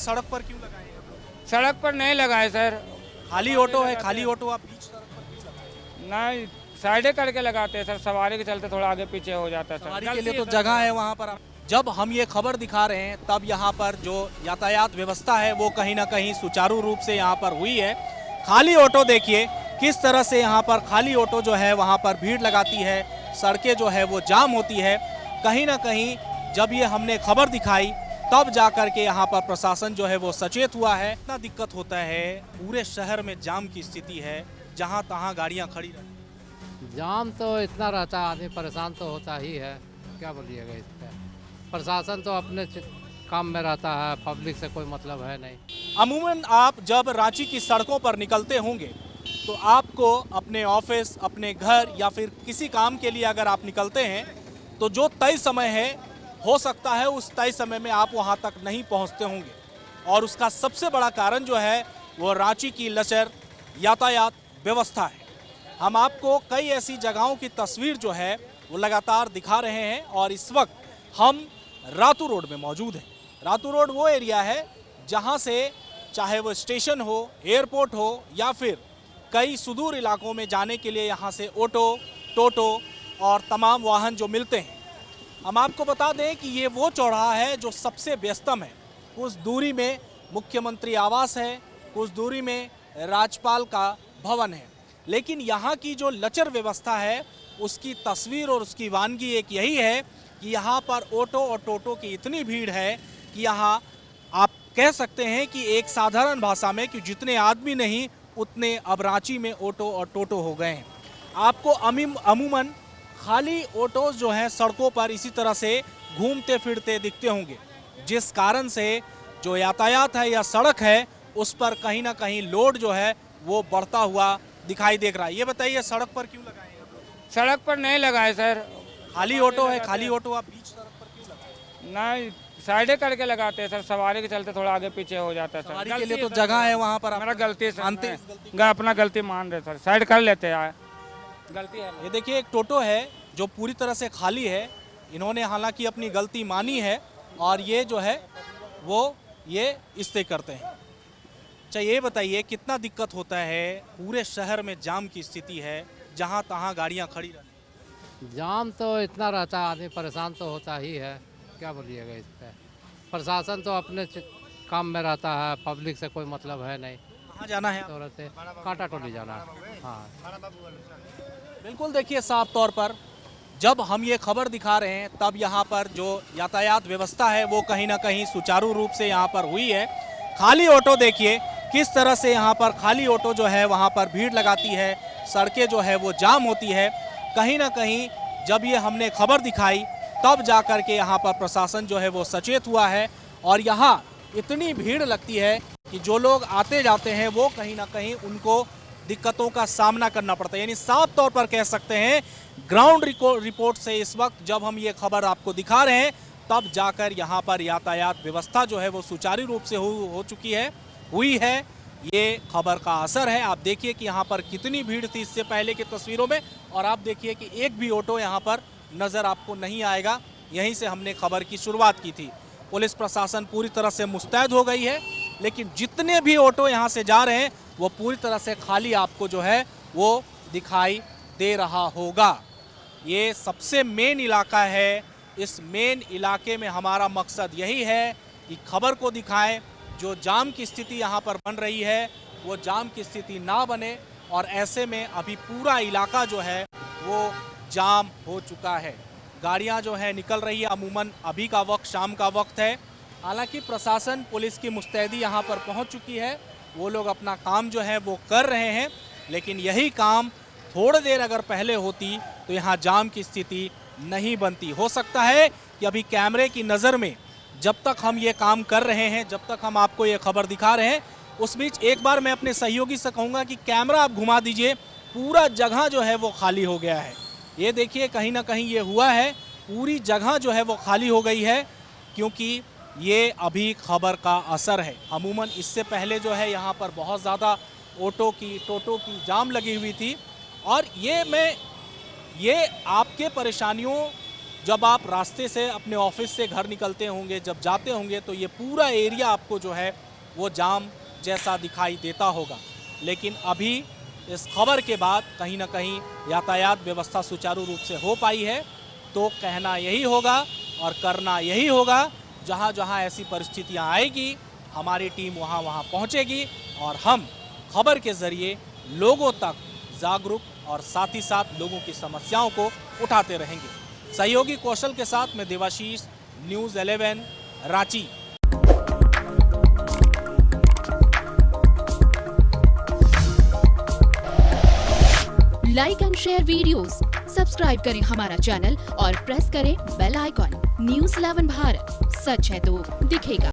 सड़क पर क्यों लगाएंगे? सड़क पर नहीं लगाए सर। खाली ऑटो है, खाली ऑटो आप बीच सड़क पर क्यों लगाए? नहीं, साइडे करके लगाते हैं सर, सवारी के चलते थोड़ा आगे पीछे हो जाता है सर। सवारी के लिए गलती तो है सर। जगह है वहाँ पर। जब हम ये खबर दिखा रहे हैं तब यहाँ पर जो यातायात व्यवस्था है वो कहीं ना कहीं सुचारू रूप से यहाँ पर हुई है। खाली ऑटो देखिए किस तरह से यहाँ पर खाली ऑटो जो है वहाँ पर भीड़ लगाती है, सड़कें जो है वो जाम होती है। कहीं ना कहीं जब ये हमने खबर दिखाई तब जा कर के यहाँ पर प्रशासन जो है वो सचेत हुआ है। इतना दिक्कत होता है, पूरे शहर में जाम की स्थिति है, जहाँ तहाँ गाड़ियाँ खड़ी रहती हैं। जाम तो इतना रहता है, आदमी परेशान तो होता ही है। क्या बोलिएगा इस पर? प्रशासन तो अपने काम में रहता है, पब्लिक से कोई मतलब है नहीं। अमूमन आप जब रांची की सड़कों पर निकलते होंगे तो आपको अपने ऑफिस, अपने घर या फिर किसी काम के लिए अगर आप निकलते हैं तो जो तय समय है हो सकता है उस तय समय में आप वहां तक नहीं पहुंचते होंगे। और उसका सबसे बड़ा कारण जो है वो रांची की लचर यातायात व्यवस्था है। हम आपको कई ऐसी जगहों की तस्वीर जो है वो लगातार दिखा रहे हैं और इस वक्त हम रातू रोड में मौजूद हैं। रातू रोड वो एरिया है जहां से चाहे वो स्टेशन हो, एयरपोर्ट हो या फिर कई सुदूर इलाकों में जाने के लिए यहाँ से ऑटो, टोटो और तमाम वाहन जो मिलते हैं। हम आपको बता दें कि ये वो चौराहा है जो सबसे व्यस्तम है। कुछ दूरी में मुख्यमंत्री आवास है, कुछ दूरी में राज्यपाल का भवन है, लेकिन यहाँ की जो लचर व्यवस्था है उसकी तस्वीर और उसकी वानगी एक यही है कि यहाँ पर ऑटो और टोटो की इतनी भीड़ है कि यहाँ आप कह सकते हैं कि एक साधारण भाषा में कि जितने आदमी नहीं उतने अब रांची में ऑटो और टोटो हो गए हैं। आपको अमूमन खाली ऑटोज जो हैं सड़कों पर इसी तरह से घूमते फिरते दिखते होंगे, जिस कारण से जो यातायात है या सड़क है उस पर कहीं ना कहीं लोड जो है वो बढ़ता हुआ दिखाई देख रहा है। ये बताइए सड़क पर क्यों लगाए? सड़क पर नहीं लगाए सर। खाली ऑटो है, खाली ऑटो आप बीच सड़क पर क्यों लगाए? नहीं, साइडे करके लगाते हैं सर, सवारी के चलते थोड़ा आगे पीछे हो जाता है सर। सवारी के गलती लिए तो है सर। जगह है वहाँ पर। मेरा गलती है सर, मानते मैं हैं इस गलती अपना गलती मान रहे सर, साइड कर लेते हैं। गलती है। ये देखिए एक टोटो है जो पूरी तरह से खाली है। इन्होंने हालांकि अपनी गलती मानी है और ये जो है वो ये इस्तेमाल करते हैं। अच्छा ये बताइए कितना दिक्कत होता है, पूरे शहर में जाम की स्थिति है, जहां तहां गाड़ियां खड़ी रहती हैं। जाम तो इतना रहता है, आदमी परेशान तो होता ही है। क्या बोलिएगा इस पर? प्रशासन तो अपने काम में रहता है, पब्लिक से कोई मतलब है नहीं। कहाँ जाना है? तो रहते कांटा टोली जाना है। हाँ, बिल्कुल देखिए साफ तौर पर जब हम ये खबर दिखा रहे हैं तब यहाँ पर जो यातायात व्यवस्था है वो कहीं ना कहीं सुचारू रूप से यहाँ पर हुई है। खाली ऑटो देखिए किस तरह से यहाँ पर खाली ऑटो जो है वहाँ पर भीड़ लगाती है, सड़कें जो है वो जाम होती है। कहीं ना कहीं जब ये हमने खबर दिखाई तब जा कर के यहाँ पर प्रशासन जो है वो सचेत हुआ है और यहाँ इतनी भीड़ लगती है कि जो लोग आते जाते हैं वो कहीं ना कहीं उनको दिक्कतों का सामना करना पड़ता है। यानी साफ तौर पर कह सकते हैं ग्राउंड रिपोर्ट से इस वक्त जब हम ये खबर आपको दिखा रहे हैं तब जाकर यहाँ पर यातायात व्यवस्था जो है वो सुचारू रूप से हो चुकी है, हुई है। ये खबर का असर है। आप देखिए कि यहाँ पर कितनी भीड़ थी इससे पहले की तस्वीरों में और आप देखिए कि एक भी ऑटो यहाँ पर नज़र आपको नहीं आएगा। यहीं से हमने खबर की शुरुआत की थी। पुलिस प्रशासन पूरी तरह से मुस्तैद हो गई है, लेकिन जितने भी ऑटो यहाँ से जा रहे हैं वो पूरी तरह से खाली आपको जो है वो दिखाई दे रहा होगा। ये सबसे मेन इलाका है। इस मेन इलाके में हमारा मकसद यही है कि खबर को दिखाएं। जो जाम की स्थिति यहाँ पर बन रही है वो जाम की स्थिति ना बने और ऐसे में अभी पूरा इलाका जो है वो जाम हो चुका है। गाड़ियाँ जो है निकल रही है। अमूमन अभी का वक्त शाम का वक्त है। हालांकि प्रशासन, पुलिस की मुस्तैदी यहाँ पर पहुँच चुकी है। वो लोग अपना काम जो है वो कर रहे हैं, लेकिन यही काम थोड़ी देर अगर पहले होती तो यहाँ जाम की स्थिति नहीं बनती। हो सकता है कि अभी कैमरे की नज़र में जब तक हम ये काम कर रहे हैं, जब तक हम आपको ये खबर दिखा रहे हैं, उस बीच एक बार मैं अपने सहयोगी से कहूँगा कि कैमरा आप घुमा दीजिए। पूरा जगह जो है वो खाली हो गया है। ये देखिए कहीं ना कहीं ये हुआ है, पूरी जगह जो है वो खाली हो गई है क्योंकि ये अभी खबर का असर है। अमूमन इससे पहले जो है यहाँ पर बहुत ज़्यादा ऑटो की, टोटो की जाम लगी हुई थी और ये आपके परेशानियों जब आप रास्ते से अपने ऑफिस से घर निकलते होंगे, जब जाते होंगे, तो ये पूरा एरिया आपको जो है वो जाम जैसा दिखाई देता होगा। लेकिन अभी इस खबर के बाद कहीं ना कहीं यातायात व्यवस्था सुचारू रूप से हो पाई है। तो कहना यही होगा और करना यही होगा, जहाँ जहाँ ऐसी परिस्थितियाँ आएगी हमारी टीम वहाँ वहाँ पहुँचेगी और हम खबर के ज़रिए लोगों तक जागरूक और साथ ही साथ लोगों की समस्याओं को उठाते रहेंगे। सहयोगी कौशल के साथ मैं Devashish, news 11 Ranchi. Like and share videos, subscribe करें हमारा चैनल और प्रेस करें बेल आइकॉन। न्यूज़ 11 भारत, सच है तो दिखेगा।